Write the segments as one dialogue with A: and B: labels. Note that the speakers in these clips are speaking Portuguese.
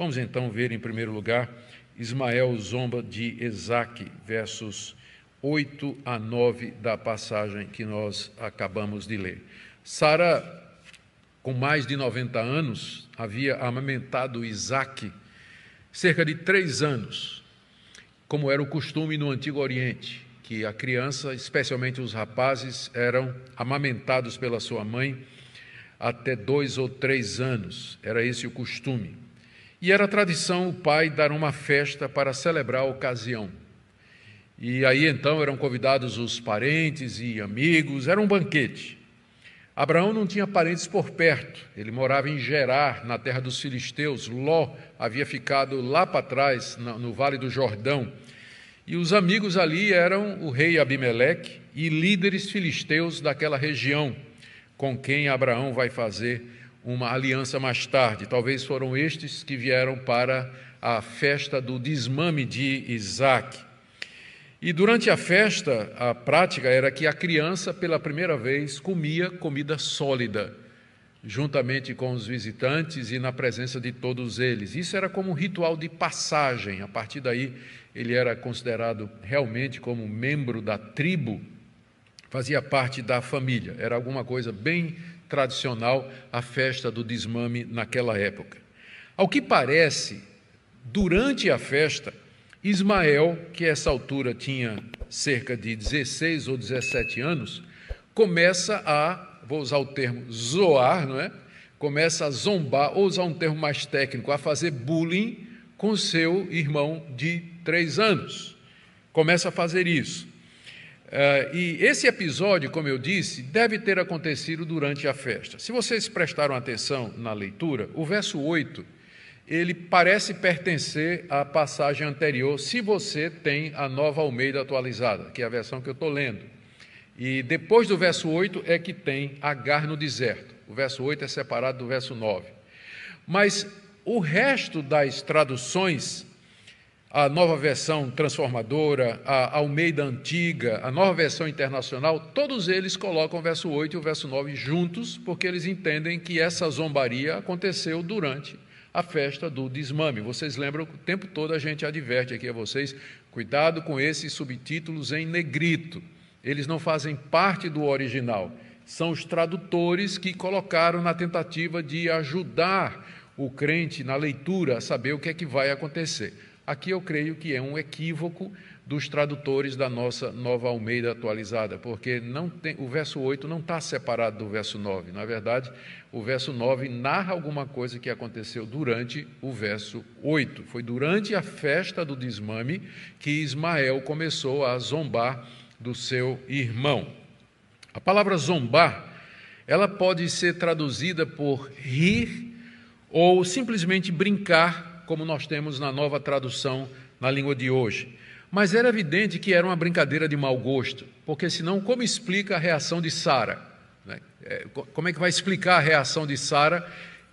A: Vamos então ver, em primeiro lugar, Ismael zomba de Isaque, versos 8 a 9 da passagem que nós acabamos de ler. Sara, com mais de 90 anos, havia amamentado Isaque cerca de 3 anos, como era o costume no Antigo Oriente, que a criança, especialmente os rapazes, eram amamentados pela sua mãe até 2 ou 3 anos. Era esse o costume. E era tradição o pai dar uma festa para celebrar a ocasião. E aí então eram convidados os parentes e amigos, era um banquete. Abraão não tinha parentes por perto, ele morava em Gerar, na terra dos filisteus. Ló havia ficado lá para trás, no Vale do Jordão. E os amigos ali eram o rei Abimeleque e líderes filisteus daquela região, com quem Abraão vai fazer uma aliança mais tarde. Talvez foram estes que vieram para a festa do desmame de Isaque. E durante a festa, a prática era que a criança, pela primeira vez, comia comida sólida, juntamente com os visitantes e na presença de todos eles. Isso era como um ritual de passagem. A partir daí, ele era considerado realmente como membro da tribo, fazia parte da família. Era alguma coisa bem tradicional, a festa do desmame naquela época. Ao que parece, durante a festa, Ismael, que a essa altura tinha cerca de 16 ou 17 anos, começa a, vou usar o termo zoar, não é? Começa a zombar, ou usar um termo mais técnico, a fazer bullying com seu irmão de 3 anos. Começa a fazer isso. E esse episódio, como eu disse, deve ter acontecido durante a festa. Se vocês prestaram atenção na leitura, o verso 8, ele parece pertencer à passagem anterior, se você tem a Nova Almeida atualizada, que é a versão que eu estou lendo. E depois do verso 8 é que tem Agar no deserto. O verso 8 é separado do verso 9. Mas o resto das traduções, a Nova Versão Transformadora, a Almeida Antiga, a Nova Versão Internacional, todos eles colocam o verso 8 e o verso 9 juntos, porque eles entendem que essa zombaria aconteceu durante a festa do desmame. Vocês lembram, o tempo todo a gente adverte aqui a vocês, cuidado com esses subtítulos em negrito. Eles não fazem parte do original. São os tradutores que colocaram na tentativa de ajudar o crente na leitura a saber o que é que vai acontecer. Aqui eu creio que é um equívoco dos tradutores da nossa Nova Almeida atualizada, porque o verso 8 não está separado do verso 9. Na verdade, o verso 9 narra alguma coisa que aconteceu durante o verso 8. Foi durante a festa do desmame que Ismael começou a zombar do seu irmão. A palavra zombar, ela pode ser traduzida por rir ou simplesmente brincar, como nós temos na nova tradução na língua de hoje. Mas era evidente que era uma brincadeira de mau gosto, porque senão como explica a reação de Sara? Como é que vai explicar a reação de Sara,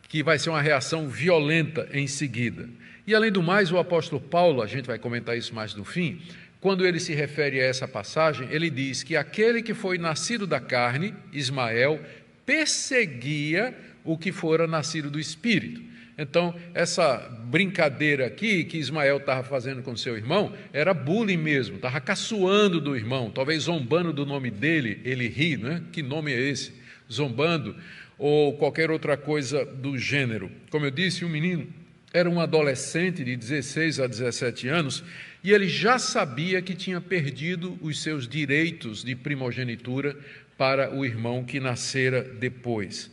A: que vai ser uma reação violenta em seguida? E além do mais, o apóstolo Paulo, a gente vai comentar isso mais no fim, quando ele se refere a essa passagem, ele diz que aquele que foi nascido da carne, Ismael, perseguia o que fora nascido do Espírito. Então, essa brincadeira aqui que Ismael estava fazendo com seu irmão era bullying mesmo, estava caçoando do irmão, talvez zombando do nome dele, ele ri, né? Que nome é esse? Zombando, ou qualquer outra coisa do gênero. Como eu disse, o menino era um adolescente de 16 a 17 anos e ele já sabia que tinha perdido os seus direitos de primogenitura para o irmão que nascera depois.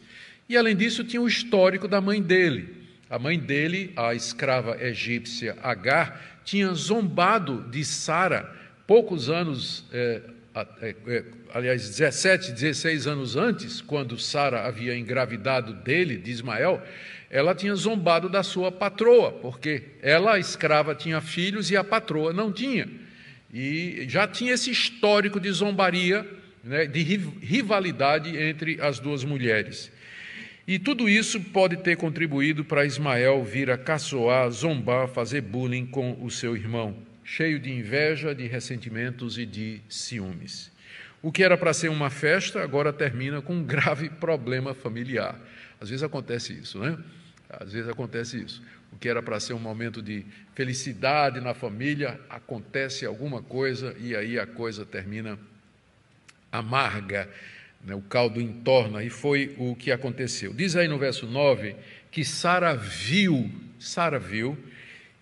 A: E, além disso, tinha o histórico da mãe dele. A mãe dele, a escrava egípcia Agar, tinha zombado de Sara poucos anos, aliás, 17, 16 anos antes, quando Sara havia engravidado dele, de Ismael, ela tinha zombado da sua patroa, porque ela, a escrava, tinha filhos e a patroa não tinha. E já tinha esse histórico de zombaria, né, de rivalidade entre as duas mulheres. E tudo isso pode ter contribuído para Ismael vir a caçoar, zombar, fazer bullying com o seu irmão, cheio de inveja, de ressentimentos e de ciúmes. O que era para ser uma festa, agora termina com um grave problema familiar. Às vezes acontece isso, né? Às vezes acontece isso. o que era para ser um momento de felicidade na família, acontece alguma coisa e aí a coisa termina amarga, né? O caldo entorna, e foi o que aconteceu. Diz aí no verso 9 que Sara viu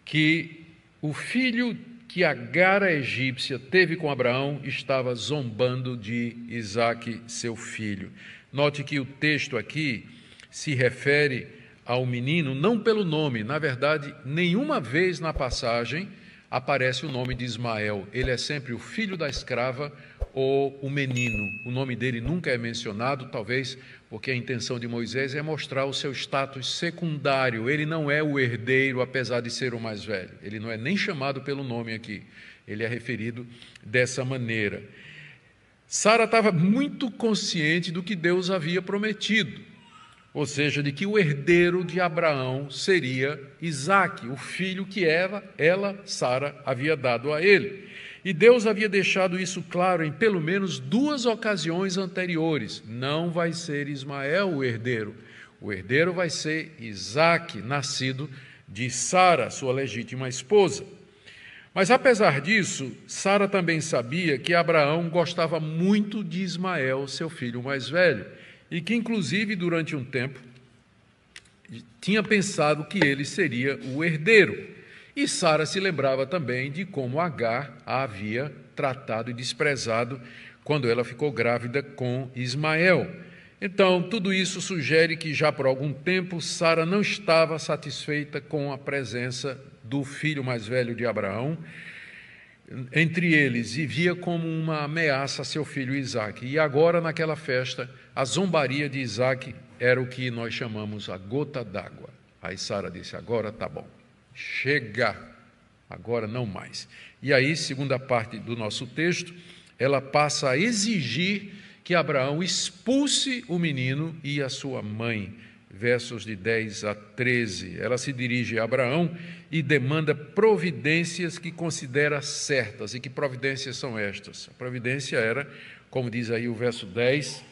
A: que o filho que Agar a egípcia teve com Abraão estava zombando de Isaque, seu filho. Note que o texto aqui se refere ao menino não pelo nome. Na verdade, nenhuma vez na passagem aparece o nome de Ismael. Ele é sempre o filho da escrava ou o menino. O nome dele nunca é mencionado, talvez porque a intenção de Moisés é mostrar o seu status secundário. Ele não é o herdeiro, apesar de ser o mais velho. Ele não é nem chamado pelo nome aqui. Ele é referido dessa maneira. Sara estava muito consciente do que Deus havia prometido, ou seja, de que o herdeiro de Abraão seria Isaque, o filho que ela, Sara, havia dado a ele. E Deus havia deixado isso claro em pelo menos 2 ocasiões anteriores. Não vai ser Ismael o herdeiro vai ser Isaque, nascido de Sara, sua legítima esposa. Mas apesar disso, Sara também sabia que Abraão gostava muito de Ismael, seu filho mais velho, e que inclusive durante um tempo tinha pensado que ele seria o herdeiro. E Sara se lembrava também de como Agar a havia tratado e desprezado quando ela ficou grávida com Ismael. Então, tudo isso sugere que já por algum tempo Sara não estava satisfeita com a presença do filho mais velho de Abraão entre eles e via como uma ameaça a seu filho Isaque. E agora, naquela festa, a zombaria de Isaque era o que nós chamamos a gota d'água. Aí Sara disse: agora tá bom. Chega, agora não mais. E aí, segunda parte do nosso texto, ela passa a exigir que Abraão expulse o menino e a sua mãe. Versos de 10 a 13. Ela se dirige a Abraão e demanda providências que considera certas. E que providências são estas? A providência era, como diz aí o verso 10,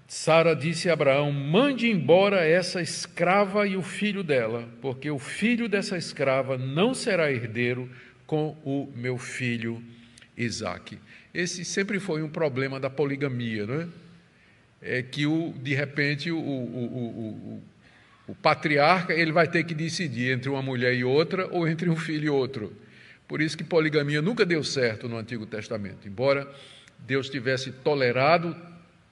A: Sara disse a Abraão: mande embora essa escrava e o filho dela, porque o filho dessa escrava não será herdeiro com o meu filho Isaque. Esse sempre foi um problema da poligamia, não é? É que, de repente, o patriarca ele vai ter que decidir entre uma mulher e outra ou entre um filho e outro. Por isso que poligamia nunca deu certo no Antigo Testamento, embora Deus tivesse tolerado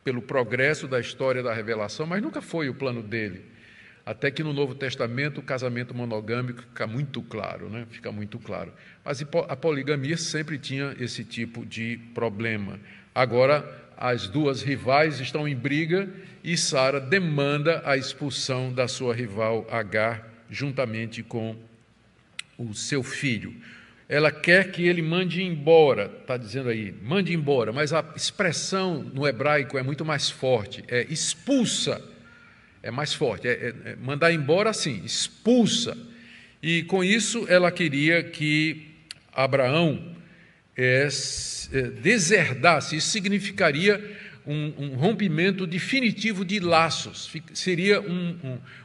A: pelo progresso da história da revelação, mas nunca foi o plano dele. Até que no Novo Testamento o casamento monogâmico fica muito claro, né? Fica muito claro. Mas a poligamia sempre tinha esse tipo de problema. Agora, as duas rivais estão em briga e Sara demanda a expulsão da sua rival Agar, juntamente com o seu filho. Ela quer que ele mande embora, está dizendo aí, mande embora, mas a expressão no hebraico é muito mais forte, é expulsa, é mais forte, mandar embora assim, expulsa. E com isso ela queria que Abraão deserdasse. Isso significaria um rompimento definitivo de laços. Seria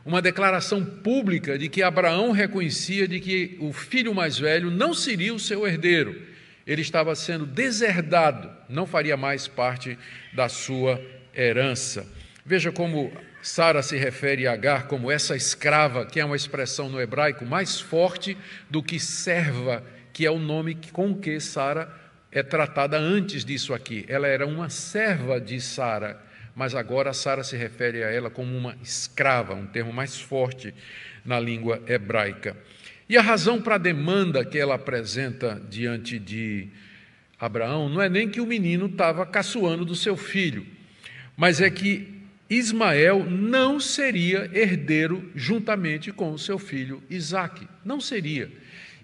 A: uma declaração pública de que Abraão reconhecia de que o filho mais velho não seria o seu herdeiro. Ele estava sendo deserdado, não faria mais parte da sua herança. Veja como Sara se refere a Agar como essa escrava, que é uma expressão no hebraico mais forte do que serva, que é o nome com que Sara é tratada antes disso aqui. Ela era uma serva de Sara, mas agora Sara se refere a ela como uma escrava, um termo mais forte na língua hebraica. E a razão para a demanda que ela apresenta diante de Abraão não é nem que o menino estava caçoando do seu filho, mas é que Ismael não seria herdeiro juntamente com o seu filho Isaque. Não seria.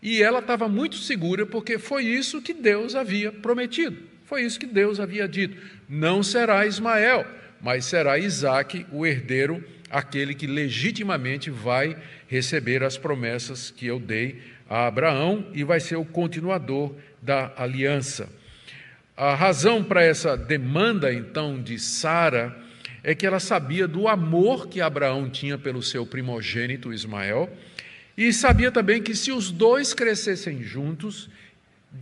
A: E ela estava muito segura, porque foi isso que Deus havia prometido, foi isso que Deus havia dito: não será Ismael, mas será Isaque o herdeiro, aquele que legitimamente vai receber as promessas que eu dei a Abraão e vai ser o continuador da aliança. A razão para essa demanda, então, de Sara é que ela sabia do amor que Abraão tinha pelo seu primogênito Ismael, e sabia também que se os dois crescessem juntos,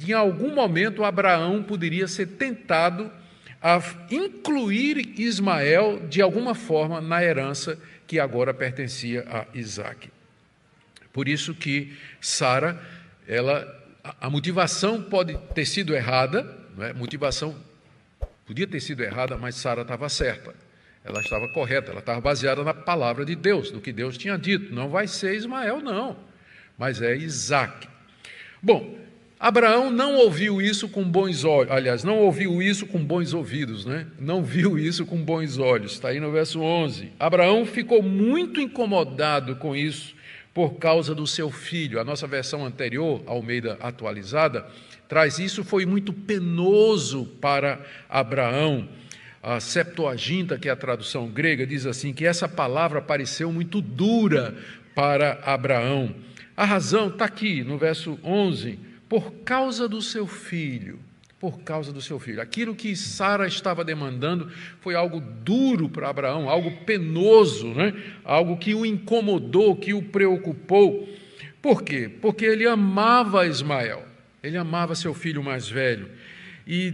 A: em algum momento Abraão poderia ser tentado a incluir Ismael de alguma forma na herança que agora pertencia a Isaque. Por isso que Sara, a motivação pode ter sido errada, não é? A motivação podia ter sido errada, mas Sara estava certa. Ela estava correta, ela estava baseada na palavra de Deus, no que Deus tinha dito. Não vai ser Ismael, não, mas é Isaque. Bom, Abraão não ouviu isso com bons olhos, aliás, não ouviu isso com bons ouvidos, né? Não viu isso com bons olhos, está aí no verso 11. Abraão ficou muito incomodado com isso por causa do seu filho. A nossa versão anterior, Almeida atualizada, traz isso, foi muito penoso para Abraão. A Septuaginta, que é a tradução grega, diz assim, que essa palavra pareceu muito dura para Abraão. A razão está aqui, no verso 11, por causa do seu filho, por causa do seu filho. Aquilo que Sara estava demandando foi algo duro para Abraão, algo penoso, né? Algo que o incomodou, que o preocupou. Por quê? Porque ele amava Ismael, ele amava seu filho mais velho. E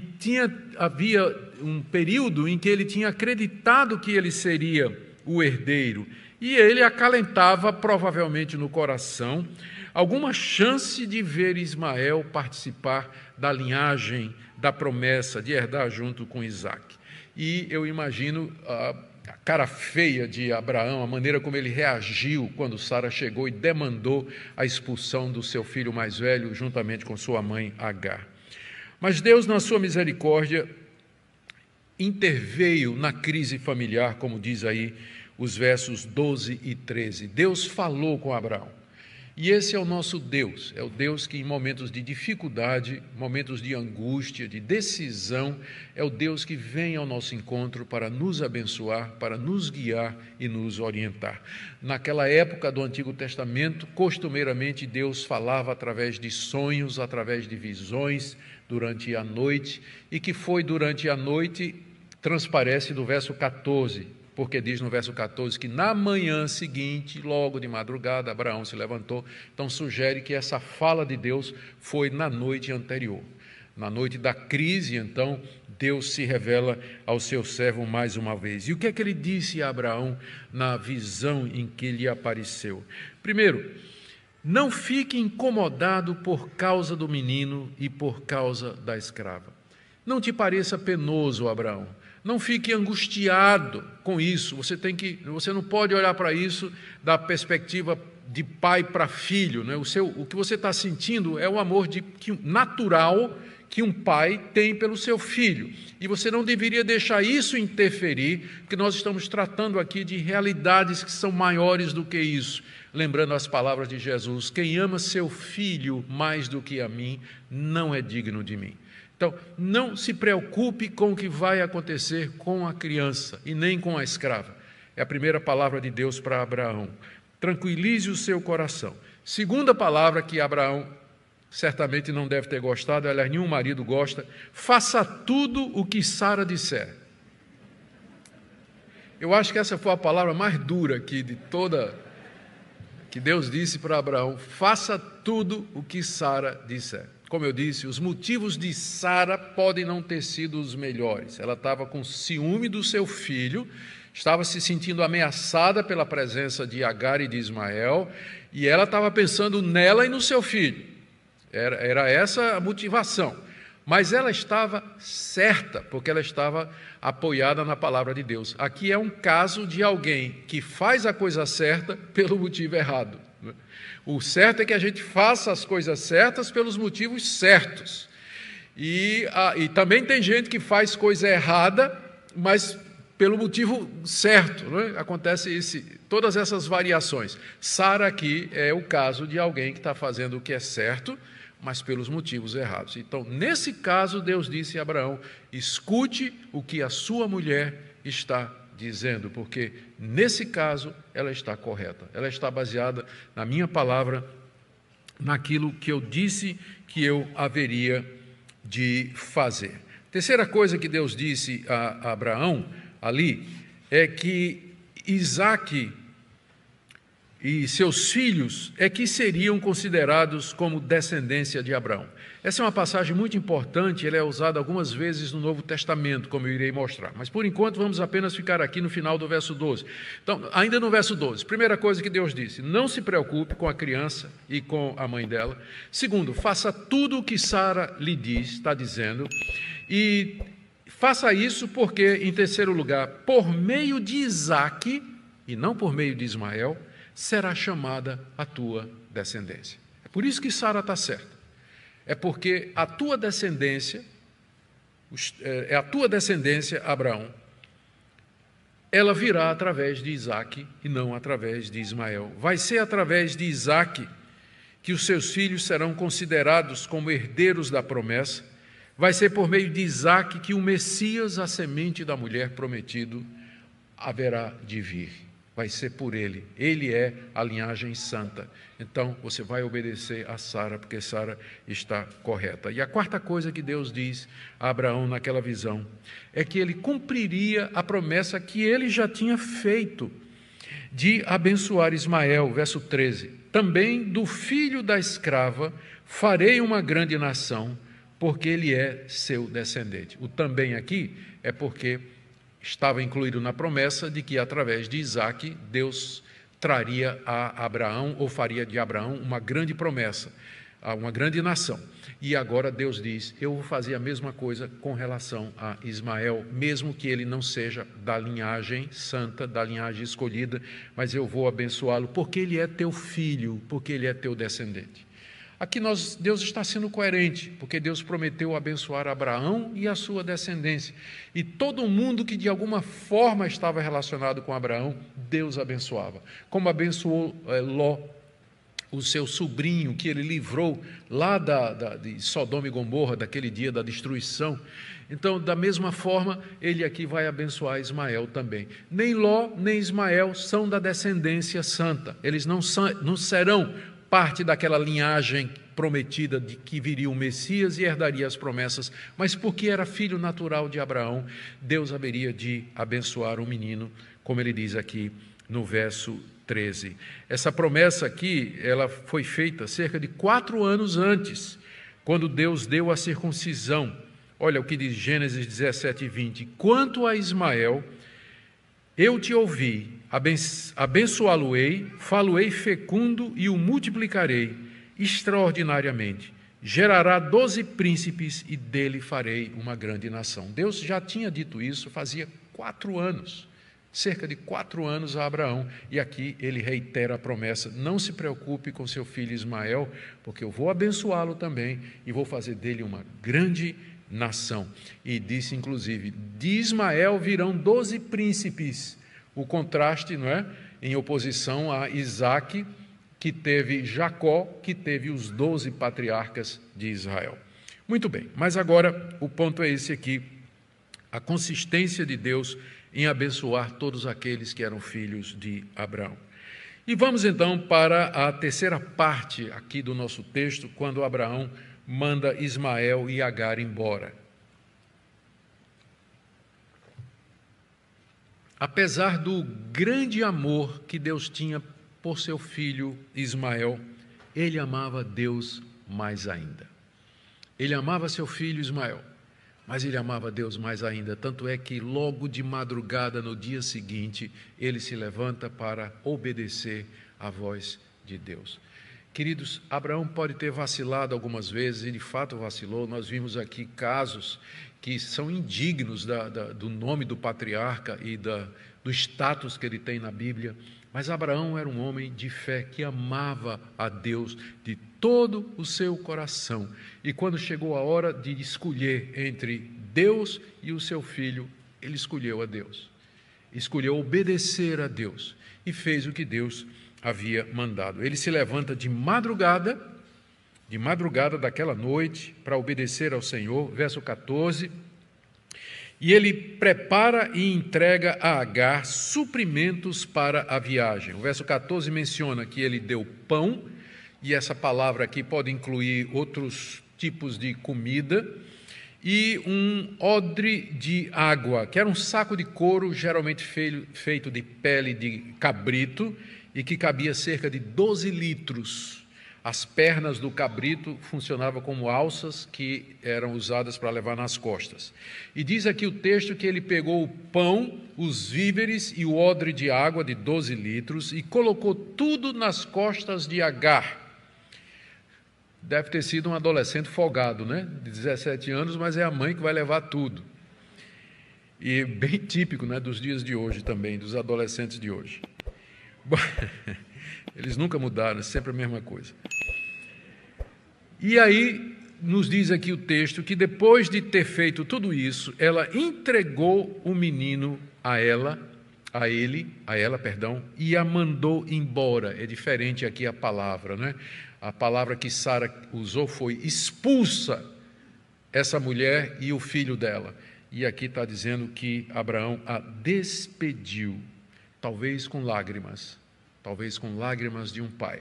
A: havia um período em que ele tinha acreditado que ele seria o herdeiro, e ele acalentava provavelmente no coração alguma chance de ver Ismael participar da linhagem, da promessa de herdar junto com Isaque. E eu imagino a cara feia de Abraão, a maneira como ele reagiu quando Sara chegou e demandou a expulsão do seu filho mais velho juntamente com sua mãe Agar. Mas Deus, na sua misericórdia, interveio na crise familiar, como diz aí os versos 12 e 13. Deus falou com Abraão. E esse é o nosso Deus, é o Deus que em momentos de dificuldade, momentos de angústia, de decisão, é o Deus que vem ao nosso encontro para nos abençoar, para nos guiar e nos orientar. Naquela época do Antigo Testamento, costumeiramente Deus falava através de sonhos, através de visões, durante a noite, e que foi durante a noite, transparece do verso 14, porque diz no verso 14 que na manhã seguinte, logo de madrugada, Abraão se levantou. Então sugere que essa fala de Deus foi na noite anterior. Na noite da crise, então, Deus se revela ao seu servo mais uma vez. E o que é que ele disse a Abraão na visão em que lhe apareceu? Primeiro, não fique incomodado por causa do menino e por causa da escrava. Não te pareça penoso, Abraão. Não fique angustiado com isso. Você não pode olhar para isso da perspectiva de pai para filho, né? O que você está sentindo é o amor natural que um pai tem pelo seu filho. E você não deveria deixar isso interferir, porque nós estamos tratando aqui de realidades que são maiores do que isso. Lembrando as palavras de Jesus: quem ama seu filho mais do que a mim, não é digno de mim. Então, não se preocupe com o que vai acontecer com a criança e nem com a escrava. É a primeira palavra de Deus para Abraão. Tranquilize o seu coração. Segunda palavra que Abraão certamente não deve ter gostado, aliás, nenhum marido gosta: faça tudo o que Sara disser. Eu acho que essa foi a palavra mais dura aqui de toda, que Deus disse para Abraão: faça tudo o que Sara disser. Como eu disse, os motivos de Sara podem não ter sido os melhores. Ela estava com ciúme do seu filho, estava se sentindo ameaçada pela presença de Agar e de Ismael, e ela estava pensando nela e no seu filho. Era essa a motivação. Mas ela estava certa, porque ela estava apoiada na palavra de Deus. Aqui é um caso de alguém que faz a coisa certa pelo motivo errado. O certo é que a gente faça as coisas certas pelos motivos certos. E também tem gente que faz coisa errada, mas pelo motivo certo, não é? Acontece todas essas variações. Sara aqui é o caso de alguém que está fazendo o que é certo, mas pelos motivos errados. Então, nesse caso, Deus disse a Abraão: escute o que a sua mulher está dizendo, porque nesse caso ela está correta, ela está baseada na minha palavra, naquilo que eu disse que eu haveria de fazer. Terceira coisa que Deus disse a Abraão ali é que Isaque e seus filhos é que seriam considerados como descendência de Abraão. Essa é uma passagem muito importante, ela é usada algumas vezes no Novo Testamento, como eu irei mostrar. Mas, por enquanto, vamos apenas ficar aqui no final do verso 12. Então, ainda no verso 12, primeira coisa que Deus disse, não se preocupe com a criança e com a mãe dela. Segundo, faça tudo o que Sara lhe diz, está dizendo, e faça isso porque, em terceiro lugar, por meio de Isaque, e não por meio de Ismael, será chamada a tua descendência. É por isso que Sara está certa. É porque a tua descendência, Abraão, ela virá através de Isaque e não através de Ismael. Vai ser através de Isaque que os seus filhos serão considerados como herdeiros da promessa. Vai ser por meio de Isaque que o Messias, a semente da mulher prometido, haverá de vir. Vai ser por ele. Ele é a linhagem santa. Então, você vai obedecer a Sara, porque Sara está correta. E a quarta coisa que Deus diz a Abraão naquela visão é que ele cumpriria a promessa que ele já tinha feito de abençoar Ismael, verso 13. Também do filho da escrava farei uma grande nação, porque ele é seu descendente. O também aqui é porque estava incluído na promessa de que, através de Isaque, Deus traria a Abraão, ou faria de Abraão, uma grande promessa, uma grande nação. E agora Deus diz, eu vou fazer a mesma coisa com relação a Ismael, mesmo que ele não seja da linhagem santa, da linhagem escolhida, mas eu vou abençoá-lo, porque ele é teu filho, porque ele é teu descendente. Aqui Deus está sendo coerente, porque Deus prometeu abençoar Abraão e a sua descendência. E todo mundo que de alguma forma estava relacionado com Abraão, Deus abençoava. Como abençoou Ló, o seu sobrinho, que ele livrou lá de Sodoma e Gomorra, daquele dia da destruição. Então, da mesma forma, ele aqui vai abençoar Ismael também. Nem Ló, nem Ismael são da descendência santa. Eles não serão parte daquela linhagem prometida de que viria o Messias e herdaria as promessas, mas porque era filho natural de Abraão, Deus haveria de abençoar o menino, como ele diz aqui no verso 13. Essa promessa aqui, ela foi feita cerca de 4 anos antes, quando Deus deu a circuncisão. Olha o que diz Gênesis 17, 20. Quanto a Ismael, eu te ouvi, abençoá-lo-ei, falo-ei fecundo e o multiplicarei extraordinariamente. Gerará 12 príncipes e dele farei uma grande nação. Deus já tinha dito isso fazia 4 anos, cerca de 4 anos a Abraão, e aqui ele reitera a promessa, não se preocupe com seu filho Ismael, porque eu vou abençoá-lo também e vou fazer dele uma grande nação. E disse inclusive, de Ismael virão 12 príncipes, o contraste, não é? Em oposição a Isaque, que teve Jacó, que teve os 12 patriarcas de Israel. Muito bem, mas agora o ponto é esse aqui, a consistência de Deus em abençoar todos aqueles que eram filhos de Abraão. E vamos então para a terceira parte aqui do nosso texto, quando Abraão manda Ismael e Agar embora. Apesar do grande amor que Deus tinha por seu filho Ismael, ele amava Deus mais ainda. Ele amava seu filho Ismael, mas ele amava Deus mais ainda, tanto é que logo de madrugada, no dia seguinte, ele se levanta para obedecer à voz de Deus. Queridos, Abraão pode ter vacilado algumas vezes, e de fato vacilou. Nós vimos aqui casos que são indignos do nome do patriarca e do status que ele tem na Bíblia, mas Abraão era um homem de fé que amava a Deus de todo o seu coração, e quando chegou a hora de escolher entre Deus e o seu filho, ele escolheu a Deus, escolheu obedecer a Deus, e fez o que Deus havia mandado. Ele se levanta de madrugada daquela noite, para obedecer ao Senhor, verso 14, e ele prepara e entrega a Agar suprimentos para a viagem. O verso 14 menciona que ele deu pão, e essa palavra aqui pode incluir outros tipos de comida, e um odre de água, que era um saco de couro, geralmente feito de pele de cabrito, e que cabia cerca de 12 litros. As pernas do cabrito funcionavam como alças que eram usadas para levar nas costas. E diz aqui o texto que ele pegou o pão, os víveres e o odre de água de 12 litros e colocou tudo nas costas de Agar. Deve ter sido um adolescente folgado, né? De 17 anos, mas é a mãe que vai levar tudo. E bem típico, né, dos dias de hoje também, dos adolescentes de hoje. Bom, eles nunca mudaram, é sempre a mesma coisa. E aí, nos diz aqui o texto que depois de ter feito tudo isso, ela entregou o menino a ela, e a mandou embora. É diferente aqui a palavra, né? A palavra que Sara usou foi expulsa essa mulher e o filho dela. E aqui está dizendo que Abraão a despediu, talvez com lágrimas de um pai,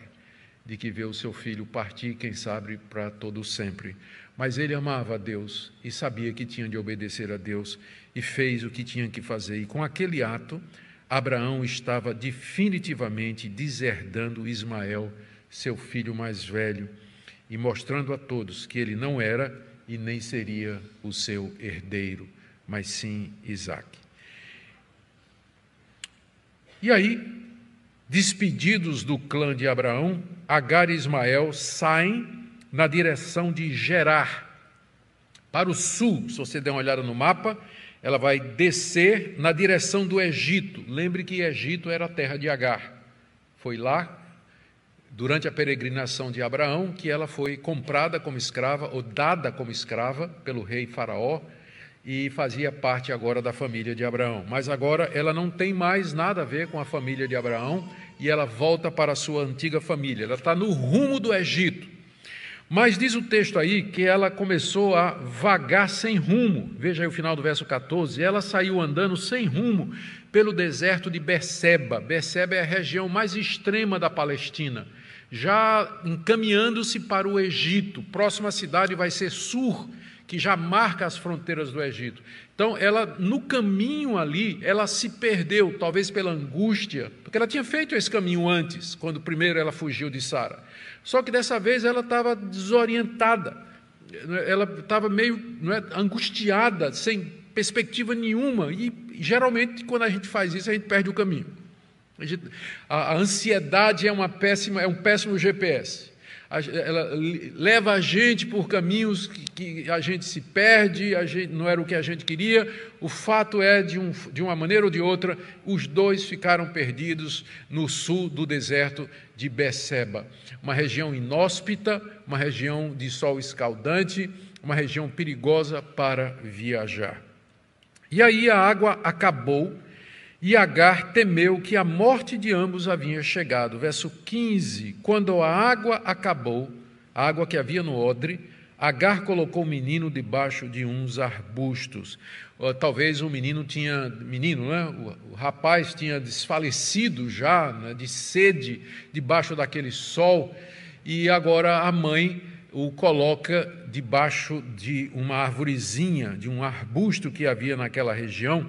A: de que vê o seu filho partir, quem sabe, para todo sempre. Mas ele amava a Deus e sabia que tinha de obedecer a Deus e fez o que tinha que fazer. E com aquele ato, Abraão estava definitivamente deserdando Ismael, seu filho mais velho, e mostrando a todos que ele não era e nem seria o seu herdeiro, mas sim Isaque. E aí, despedidos do clã de Abraão, Agar e Ismael saem na direção de Gerar, para o sul. Se você der uma olhada no mapa, ela vai descer na direção do Egito. Lembre que Egito era a terra de Agar. Foi lá, durante a peregrinação de Abraão, que ela foi comprada como escrava, ou dada como escrava, pelo rei Faraó, e fazia parte agora da família de Abraão. Mas agora ela não tem mais nada a ver com a família de Abraão, e ela volta para a sua antiga família. Ela está no rumo do Egito. Mas diz o texto aí que ela começou a vagar sem rumo. Veja aí o final do verso 14. Ela saiu andando sem rumo pelo deserto de Berseba. Berseba é a região mais extrema da Palestina, já encaminhando-se para o Egito. Próxima cidade vai ser Sur, que já marca as fronteiras do Egito. Então, ela, no caminho ali, ela se perdeu, talvez pela angústia, porque ela tinha feito esse caminho antes, quando primeiro ela fugiu de Sara. Só que dessa vez ela estava desorientada, ela estava meio angustiada, sem perspectiva nenhuma, e geralmente quando a gente faz isso, a gente perde o caminho. A ansiedade é um péssimo GPS. Ela leva a gente por caminhos que a gente se perde, não era o que a gente queria. O fato é, de uma maneira ou de outra, os dois ficaram perdidos no sul do deserto de Berseba, uma região inóspita, uma região de sol escaldante, uma região perigosa para viajar. E aí a água acabou, e Agar temeu que a morte de ambos havia chegado. Verso 15, quando a água acabou, a água que havia no odre, Agar colocou o menino debaixo de uns arbustos. Talvez o rapaz tinha desfalecido já, né, de sede, debaixo daquele sol, e agora a mãe o coloca debaixo de uma arvorezinha, de um arbusto que havia naquela região,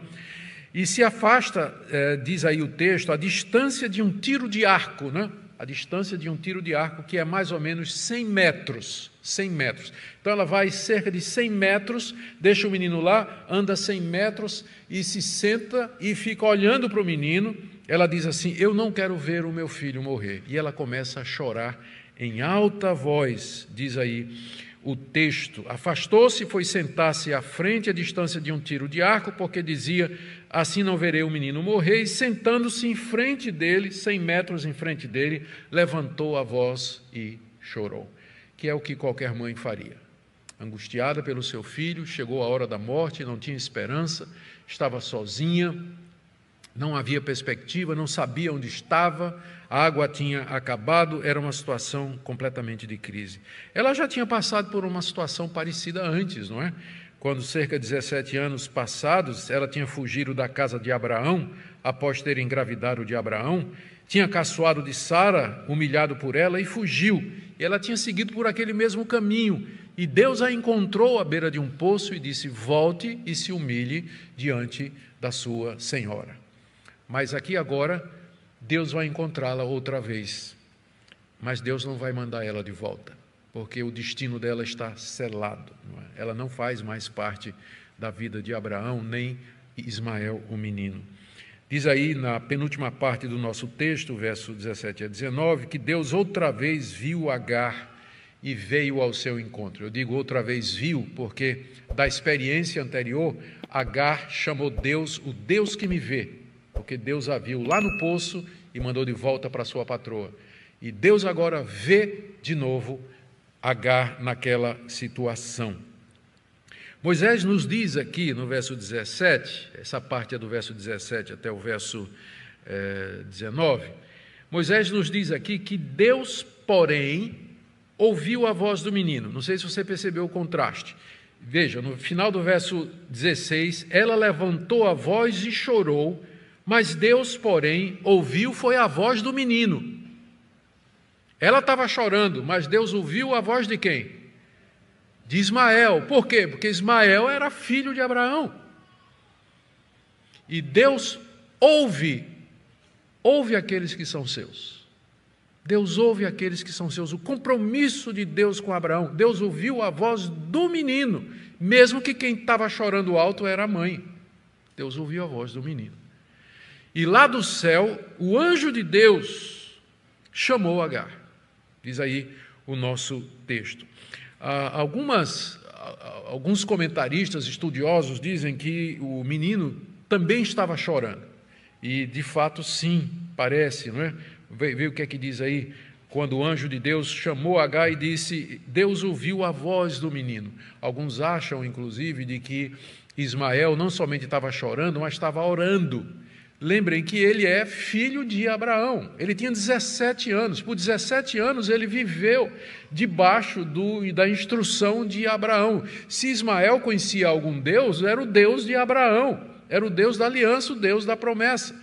A: e se afasta, diz aí o texto, a distância de um tiro de arco, né? A distância de um tiro de arco, que é mais ou menos 100 metros. 100 metros. Então ela vai cerca de 100 metros, deixa o menino lá, anda 100 metros e se senta e fica olhando para o menino. Ela diz assim: eu não quero ver o meu filho morrer. E ela começa a chorar em alta voz, diz aí o texto. Afastou-se e foi sentar-se à frente, à distância de um tiro de arco, porque dizia: assim não verei o menino morrer. E sentando-se em frente dele, 100 metros em frente dele, levantou a voz e chorou. Que é o que qualquer mãe faria. Angustiada pelo seu filho, chegou a hora da morte, não tinha esperança, estava sozinha, não havia perspectiva, não sabia onde estava, a água tinha acabado, era uma situação completamente de crise. Ela já tinha passado por uma situação parecida antes, não é? Quando, cerca de 17 anos passados, ela tinha fugido da casa de Abraão, após ter engravidado de Abraão, tinha caçoado de Sara, humilhado por ela, e fugiu. E ela tinha seguido por aquele mesmo caminho, e Deus a encontrou à beira de um poço e disse: volte e se humilhe diante da sua senhora. Mas aqui agora, Deus vai encontrá-la outra vez, mas Deus não vai mandar ela de volta, porque o destino dela está selado, não é? Ela não faz mais parte da vida de Abraão, nem Ismael, o menino. Diz aí na penúltima parte do nosso texto, verso 17 a 19, que Deus outra vez viu Agar e veio ao seu encontro. Eu digo outra vez viu, porque da experiência anterior, Agar chamou Deus o Deus que me vê, porque Deus a viu lá no poço e mandou de volta para sua patroa. E Deus agora vê de novo Agar naquela situação. Moisés nos diz aqui no verso 17, essa parte é do verso 17 até o verso 19, Moisés nos diz aqui que Deus, porém, ouviu a voz do menino. Não sei se você percebeu o contraste. Veja, no final do verso 16, ela levantou a voz e chorou, mas Deus, porém, ouviu foi a voz do menino. Ela estava chorando, mas Deus ouviu a voz de quem? De Ismael. Por quê? Porque Ismael era filho de Abraão. E Deus ouve aqueles que são seus. Deus ouve aqueles que são seus. O compromisso de Deus com Abraão. Deus ouviu a voz do menino, mesmo que quem estava chorando alto era a mãe. Deus ouviu a voz do menino. E lá do céu, o anjo de Deus chamou Agar. Diz aí o nosso texto. Alguns comentaristas estudiosos dizem que o menino também estava chorando. E, de fato, sim, parece, não é? Vê o que é que diz aí, quando o anjo de Deus chamou Agar e disse, Deus ouviu a voz do menino. Alguns acham, inclusive, de que Ismael não somente estava chorando, mas estava orando. Lembrem que ele é filho de Abraão, ele tinha 17 anos, por 17 anos ele viveu debaixo da instrução de Abraão. Se Ismael conhecia algum Deus, era o Deus de Abraão, era o Deus da aliança, o Deus da promessa.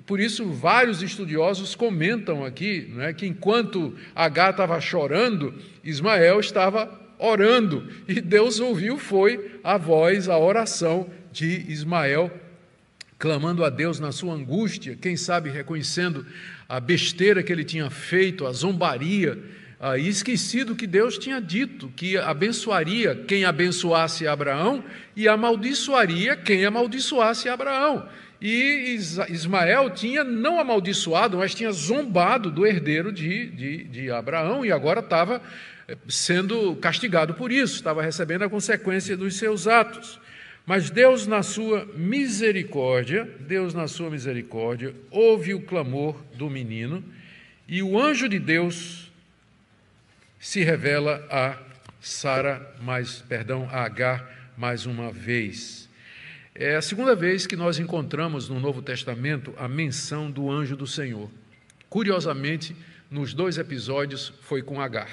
A: Por isso, vários estudiosos comentam aqui, não é, que enquanto Agar estava chorando, Ismael estava orando, e Deus ouviu foi a voz, a oração de Ismael, clamando a Deus na sua angústia, quem sabe reconhecendo a besteira que ele tinha feito, a zombaria, e esquecido que Deus tinha dito que abençoaria quem abençoasse Abraão e amaldiçoaria quem amaldiçoasse Abraão. E Ismael tinha não amaldiçoado, mas tinha zombado do herdeiro de Abraão e agora estava sendo castigado por isso, estava recebendo a consequência dos seus atos. Mas Deus na sua misericórdia, ouve o clamor do menino e o anjo de Deus se revela a Agar mais uma vez. É a segunda vez que nós encontramos no Novo Testamento a menção do anjo do Senhor. Curiosamente, nos 2 episódios foi com Agar.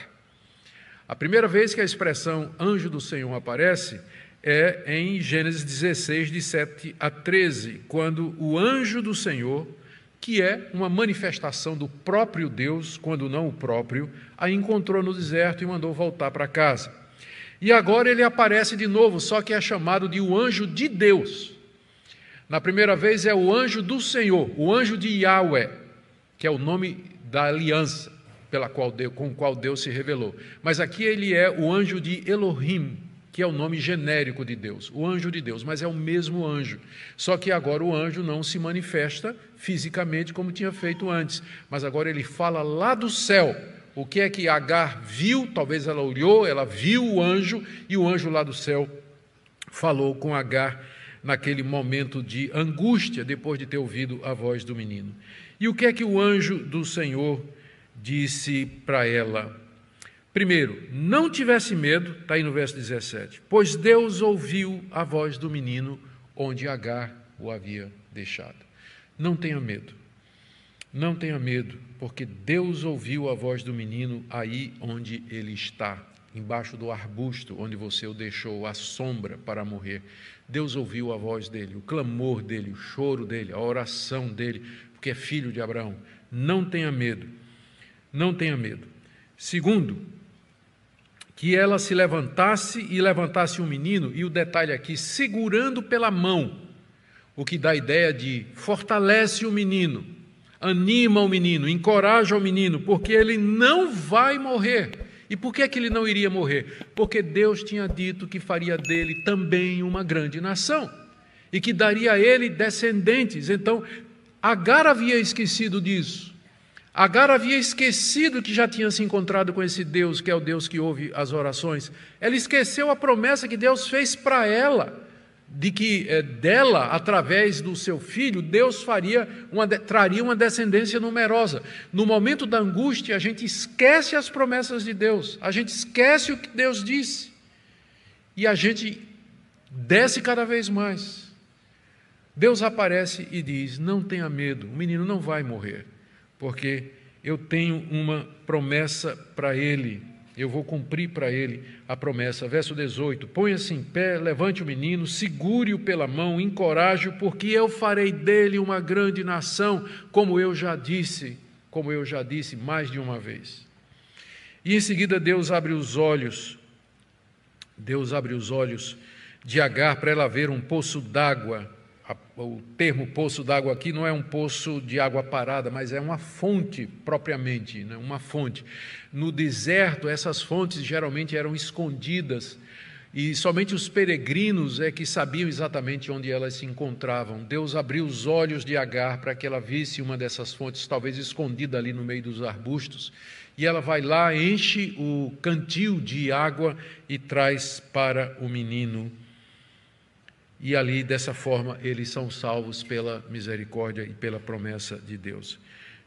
A: A primeira vez que a expressão anjo do Senhor aparece é em Gênesis 16, de 7 a 13, quando o anjo do Senhor, que é uma manifestação do próprio Deus, quando não o próprio, a encontrou no deserto e mandou voltar para casa. E agora ele aparece de novo, só que é chamado de o anjo de Deus. Na primeira vez é o anjo do Senhor, o anjo de Yahweh, que é o nome da aliança com o qual Deus se revelou. Mas aqui ele é o anjo de Elohim, que é o nome genérico de Deus, o anjo de Deus, mas é o mesmo anjo. Só que agora o anjo não se manifesta fisicamente como tinha feito antes, mas agora ele fala lá do céu. O que é que Agar viu? Talvez ela olhou, ela viu o anjo, e o anjo lá do céu falou com Agar naquele momento de angústia, depois de ter ouvido a voz do menino. E o que é que o anjo do Senhor disse para ela? Primeiro, não tivesse medo, está aí no verso 17, pois Deus ouviu a voz do menino onde Agar o havia deixado. Não tenha medo, porque Deus ouviu a voz do menino aí onde ele está, embaixo do arbusto onde você o deixou, à sombra para morrer. Deus ouviu a voz dele, o clamor dele, o choro dele, a oração dele, porque é filho de Abraão. Não tenha medo, não tenha medo. Segundo, que ela se levantasse e levantasse um menino, e o detalhe aqui, segurando pela mão, o que dá a ideia de fortalece o menino, anima o menino, encoraja o menino, porque ele não vai morrer. E por que é que ele não iria morrer? Porque Deus tinha dito que faria dele também uma grande nação, e que daria a ele descendentes. Então, Agar havia esquecido disso. Agar havia esquecido que já tinha se encontrado com esse Deus, que é o Deus que ouve as orações. Ela esqueceu a promessa que Deus fez para ela, de que dela, através do seu filho, Deus traria uma descendência numerosa. No momento da angústia, a gente esquece as promessas de Deus, a gente esquece o que Deus disse, e a gente desce cada vez mais. Deus aparece e diz: não tenha medo, o menino não vai morrer, porque eu tenho uma promessa para ele, eu vou cumprir para ele a promessa. Verso 18, ponha-se em pé, levante o menino, segure-o pela mão, encoraje-o, porque eu farei dele uma grande nação, como eu já disse mais de uma vez. E em seguida Deus abre os olhos de Agar para ela ver um poço d'água. O termo poço d'água aqui não é um poço de água parada, mas é uma fonte propriamente, né? Uma fonte. No deserto, essas fontes geralmente eram escondidas e somente os peregrinos é que sabiam exatamente onde elas se encontravam. Deus abriu os olhos de Agar para que ela visse uma dessas fontes, talvez escondida ali no meio dos arbustos, e ela vai lá, enche o cantil de água e traz para o menino. E ali, dessa forma, eles são salvos pela misericórdia e pela promessa de Deus.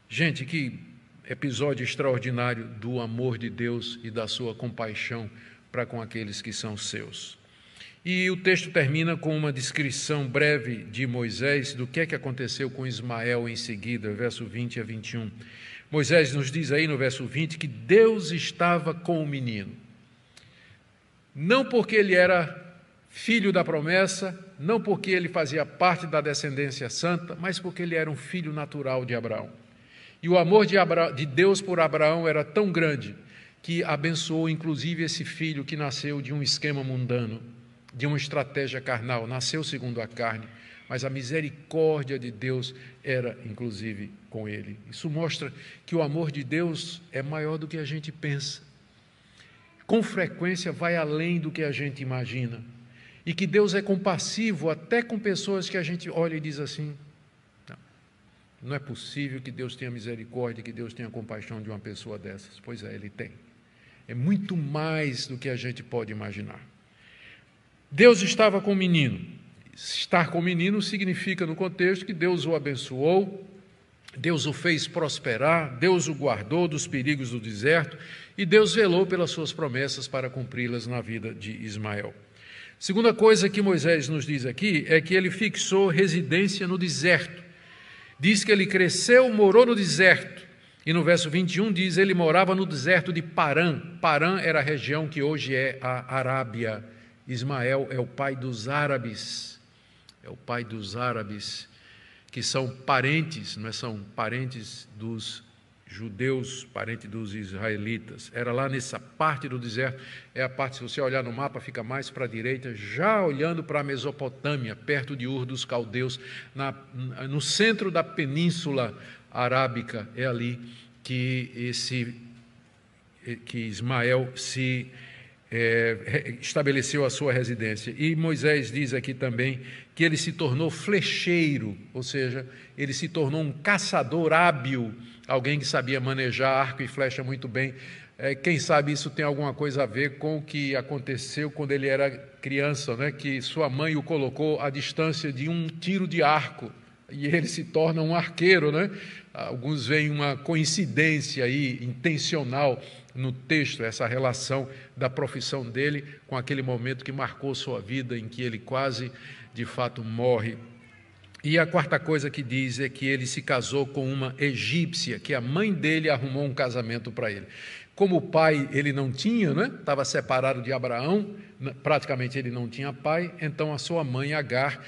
A: Gente, que episódio extraordinário do amor de Deus e da sua compaixão para com aqueles que são seus. E o texto termina com uma descrição breve de Moisés, do que é que aconteceu com Ismael em seguida, verso 20 a 21. Moisés nos diz aí no verso 20 que Deus estava com o menino. Não porque ele era filho da promessa, não porque ele fazia parte da descendência santa, mas porque ele era um filho natural de Abraão. E o amor de Deus por Abraão era tão grande que abençoou inclusive esse filho que nasceu de um esquema mundano, de uma estratégia carnal, nasceu segundo a carne, mas a misericórdia de Deus era inclusive com ele. Isso mostra que o amor de Deus é maior do que a gente pensa. Com frequência vai além do que a gente imagina. E que Deus é compassivo até com pessoas que a gente olha e diz assim: não é possível que Deus tenha misericórdia, que Deus tenha compaixão de uma pessoa dessas. Pois é, Ele tem. É muito mais do que a gente pode imaginar. Deus estava com o menino. Estar com o menino significa, no contexto, que Deus o abençoou, Deus o fez prosperar, Deus o guardou dos perigos do deserto e Deus velou pelas suas promessas para cumpri-las na vida de Ismael. Segunda coisa que Moisés nos diz aqui é que ele fixou residência no deserto. Diz que ele cresceu, morou no deserto. E no verso 21 diz, ele morava no deserto de Parã. Parã era a região que hoje é a Arábia. Ismael é o pai dos árabes. É o pai dos árabes, que são parentes, não é? São parentes dos judeus, parente dos israelitas. Era lá nessa parte do deserto, é a parte, se você olhar no mapa, fica mais para a direita, já olhando para a Mesopotâmia, perto de Ur dos Caldeus, no centro da península arábica, é ali que Ismael estabeleceu a sua residência. E Moisés diz aqui também que ele se tornou flecheiro, ou seja, ele se tornou um caçador hábil, alguém que sabia manejar arco e flecha muito bem. Quem sabe isso tem alguma coisa a ver com o que aconteceu quando ele era criança, né? Que sua mãe o colocou à distância de um tiro de arco, e ele se torna um arqueiro, né? Alguns veem uma coincidência aí, intencional, no texto, essa relação da profissão dele com aquele momento que marcou sua vida, em que ele quase, de fato, morre. E a quarta coisa que diz é que ele se casou com uma egípcia, que a mãe dele arrumou um casamento para ele. Como o pai ele não tinha, né? Estava separado de Abraão, praticamente ele não tinha pai, então a sua mãe Agar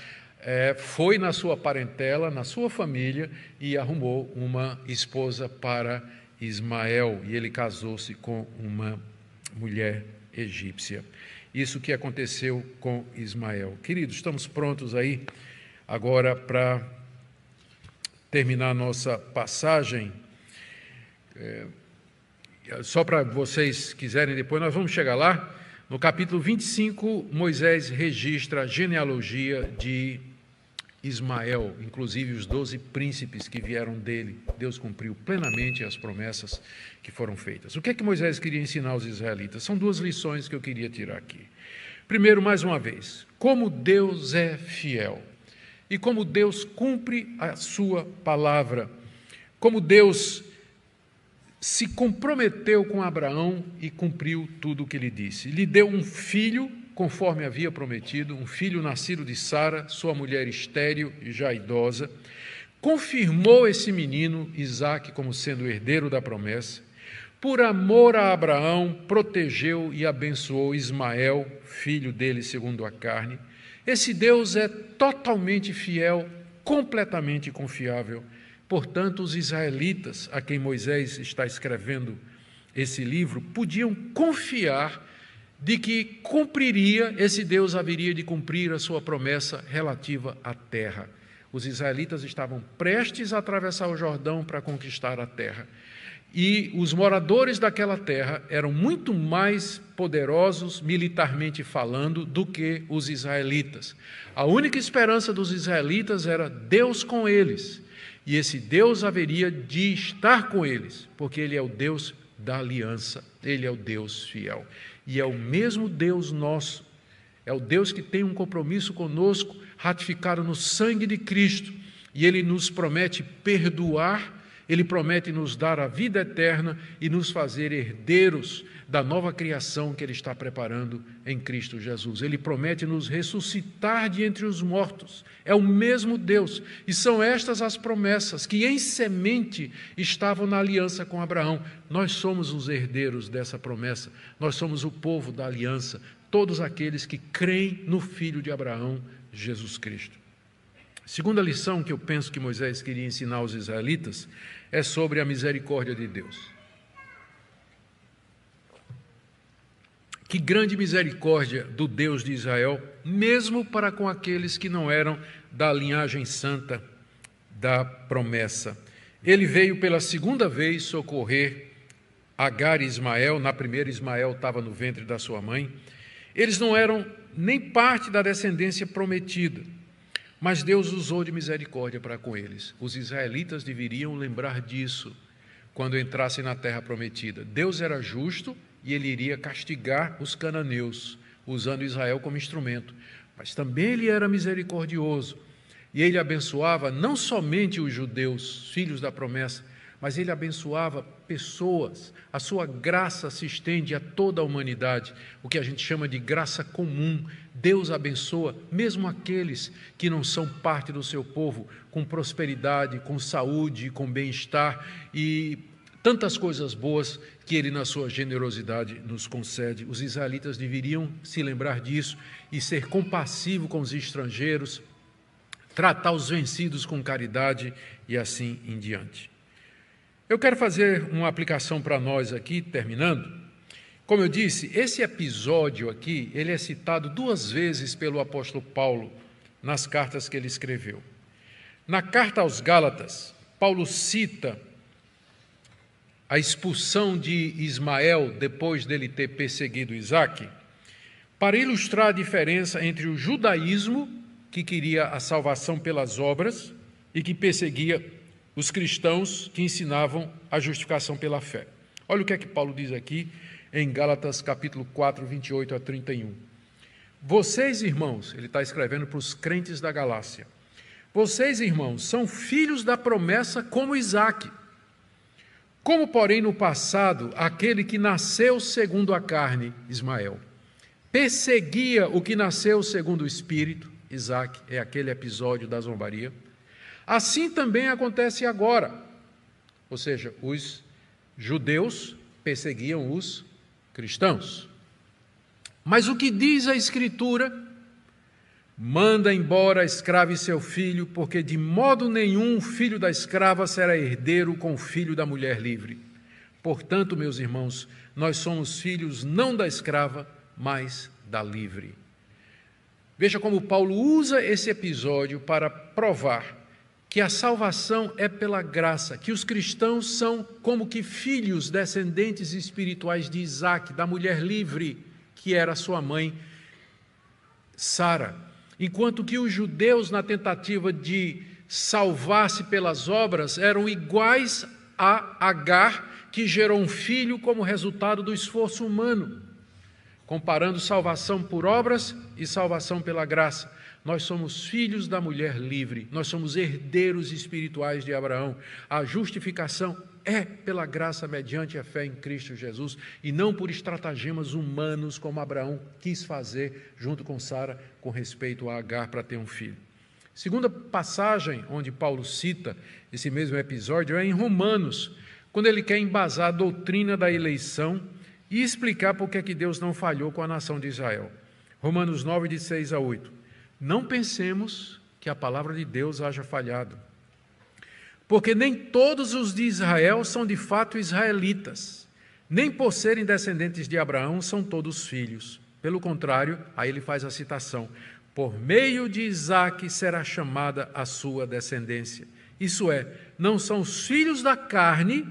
A: foi na sua parentela, na sua família, e arrumou uma esposa para Ismael, e ele casou-se com uma mulher egípcia. Isso que aconteceu com Ismael. Queridos, estamos prontos aí agora para terminar a nossa passagem. Só para vocês quiserem depois, nós vamos chegar lá. No capítulo 25, Moisés registra a genealogia de Ismael, inclusive os 12 príncipes que vieram dele. Deus cumpriu plenamente as promessas que foram feitas. O que é que Moisés queria ensinar aos israelitas? São duas lições que eu queria tirar aqui. Primeiro, mais uma vez, como Deus é fiel e como Deus cumpre a sua palavra, como Deus se comprometeu com Abraão e cumpriu tudo o que ele disse. Lhe deu um filho, conforme havia prometido, um filho nascido de Sara, sua mulher estéril e já idosa. Confirmou esse menino, Isaque, como sendo herdeiro da promessa. Por amor a Abraão, protegeu e abençoou Ismael, filho dele segundo a carne. Esse Deus é totalmente fiel, completamente confiável. Portanto, os israelitas, a quem Moisés está escrevendo esse livro, podiam confiar de que cumpriria, esse Deus haveria de cumprir a sua promessa relativa à terra. Os israelitas estavam prestes a atravessar o Jordão para conquistar a terra. E os moradores daquela terra eram muito mais poderosos, militarmente falando, do que os israelitas. A única esperança dos israelitas era Deus com eles. E esse Deus haveria de estar com eles, porque Ele é o Deus da aliança, Ele é o Deus fiel. E é o mesmo Deus nosso, é o Deus que tem um compromisso conosco, ratificado no sangue de Cristo. E Ele nos promete perdoar, Ele promete nos dar a vida eterna e nos fazer herdeiros da nova criação que Ele está preparando em Cristo Jesus. Ele promete nos ressuscitar de entre os mortos. É o mesmo Deus. E são estas as promessas que em semente estavam na aliança com Abraão. Nós somos os herdeiros dessa promessa. Nós somos o povo da aliança. Todos aqueles que creem no Filho de Abraão, Jesus Cristo. Segunda lição que eu penso que Moisés queria ensinar aos israelitas é sobre a misericórdia de Deus. Que grande misericórdia do Deus de Israel, mesmo para com aqueles que não eram da linhagem santa da promessa. Ele veio pela segunda vez socorrer Agar e Ismael. Na primeira, Ismael estava no ventre da sua mãe. Eles não eram nem parte da descendência prometida, mas Deus usou de misericórdia para com eles. Os israelitas deveriam lembrar disso quando entrassem na terra prometida. Deus era justo e Ele iria castigar os cananeus, usando Israel como instrumento. Mas também Ele era misericordioso. E Ele abençoava não somente os judeus, filhos da promessa, mas Ele abençoava pessoas. A sua graça se estende a toda a humanidade, o que a gente chama de graça comum. Deus abençoa mesmo aqueles que não são parte do seu povo, com prosperidade, com saúde, com bem-estar e tantas coisas boas que Ele, na sua generosidade, nos concede. Os israelitas deveriam se lembrar disso e ser compassivo com os estrangeiros, tratar os vencidos com caridade e assim em diante. Eu quero fazer uma aplicação para nós aqui, terminando. Como eu disse, esse episódio aqui, ele é citado 2 vezes pelo apóstolo Paulo nas cartas que ele escreveu. Na carta aos Gálatas, Paulo cita a expulsão de Ismael depois dele ter perseguido Isaque, para ilustrar a diferença entre o judaísmo, que queria a salvação pelas obras, e que perseguia os cristãos que ensinavam a justificação pela fé. Olha o que é que Paulo diz aqui em Gálatas capítulo 4, 28 a 31. Vocês, irmãos, ele está escrevendo para os crentes da Galácia, vocês, irmãos, são filhos da promessa como Isaque. Como, porém, no passado, aquele que nasceu segundo a carne, Ismael, perseguia o que nasceu segundo o Espírito, Isaque, é aquele episódio da zombaria, assim também acontece agora. Ou seja, os judeus perseguiam os cristãos. Mas o que diz a Escritura? Manda embora a escrava e seu filho, porque de modo nenhum o filho da escrava será herdeiro com o filho da mulher livre. Portanto, meus irmãos, nós somos filhos não da escrava, mas da livre. Veja como Paulo usa esse episódio para provar que a salvação é pela graça, que os cristãos são como que filhos descendentes espirituais de Isaque, da mulher livre, que era sua mãe, Sara. Enquanto que os judeus, na tentativa de salvar-se pelas obras, eram iguais a Agar, que gerou um filho como resultado do esforço humano. Comparando salvação por obras e salvação pela graça. Nós somos filhos da mulher livre, nós somos herdeiros espirituais de Abraão. A justificação é pela graça mediante a fé em Cristo Jesus e não por estratagemas humanos como Abraão quis fazer junto com Sara com respeito a Agar para ter um filho. Segunda passagem onde Paulo cita esse mesmo episódio é em Romanos, quando ele quer embasar a doutrina da eleição e explicar por que é que Deus não falhou com a nação de Israel. Romanos 9, de 6 a 8. Não pensemos que a palavra de Deus haja falhado, porque nem todos os de Israel são de fato israelitas, nem por serem descendentes de Abraão são todos filhos. Pelo contrário, aí ele faz a citação, por meio de Isaque será chamada a sua descendência. Isso é, não são os filhos da carne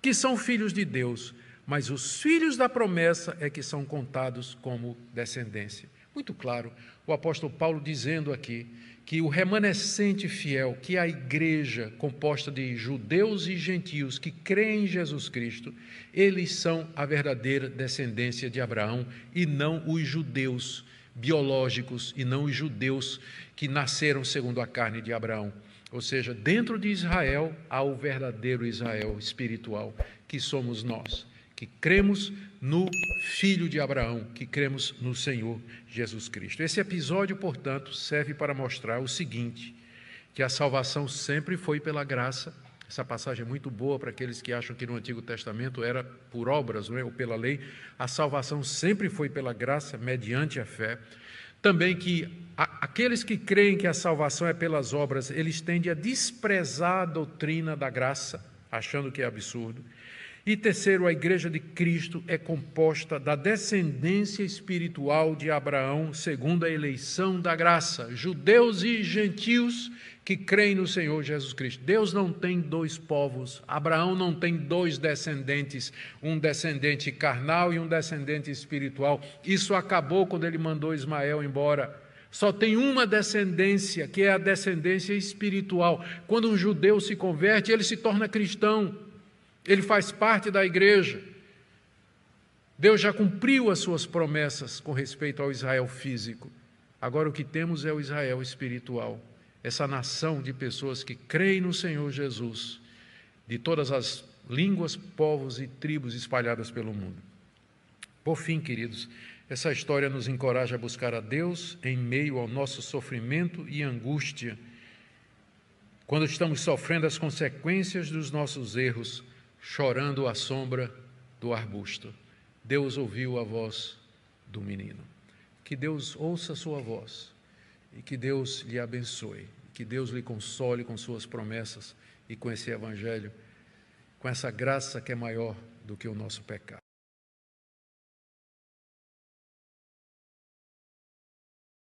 A: que são filhos de Deus, mas os filhos da promessa é que são contados como descendência. Muito claro, o apóstolo Paulo dizendo aqui que o remanescente fiel, que é a igreja composta de judeus e gentios que creem em Jesus Cristo, eles são a verdadeira descendência de Abraão e não os judeus biológicos e não os judeus que nasceram segundo a carne de Abraão. Ou seja, dentro de Israel há o verdadeiro Israel espiritual, que somos nós, que cremos no Filho de Abraão, que cremos no Senhor Jesus Cristo. Esse episódio, portanto, serve para mostrar o seguinte, que a salvação sempre foi pela graça. Essa passagem é muito boa para aqueles que acham que no Antigo Testamento era por obras, não é? Ou pela lei. A salvação sempre foi pela graça, mediante a fé. Também que aqueles que creem que a salvação é pelas obras, eles tendem a desprezar a doutrina da graça, achando que é absurdo. E terceiro, a igreja de Cristo é composta da descendência espiritual de Abraão, segundo a eleição da graça, judeus e gentios que creem no Senhor Jesus Cristo. Deus não tem dois povos, Abraão não tem dois descendentes, um descendente carnal e um descendente espiritual. Isso acabou quando ele mandou Ismael embora. Só tem uma descendência, que é a descendência espiritual. Quando um judeu se converte, ele se torna cristão. Ele faz parte da igreja. Deus já cumpriu as suas promessas com respeito ao Israel físico. Agora o que temos é o Israel espiritual. Essa nação de pessoas que creem no Senhor Jesus, de todas as línguas, povos e tribos espalhadas pelo mundo. Por fim, queridos, essa história nos encoraja a buscar a Deus em meio ao nosso sofrimento e angústia, quando estamos sofrendo as consequências dos nossos erros, chorando à sombra do arbusto. Deus ouviu a voz do menino. Que Deus ouça a sua voz e que Deus lhe abençoe, que Deus lhe console com suas promessas e com esse evangelho, com essa graça que é maior do que o nosso pecado.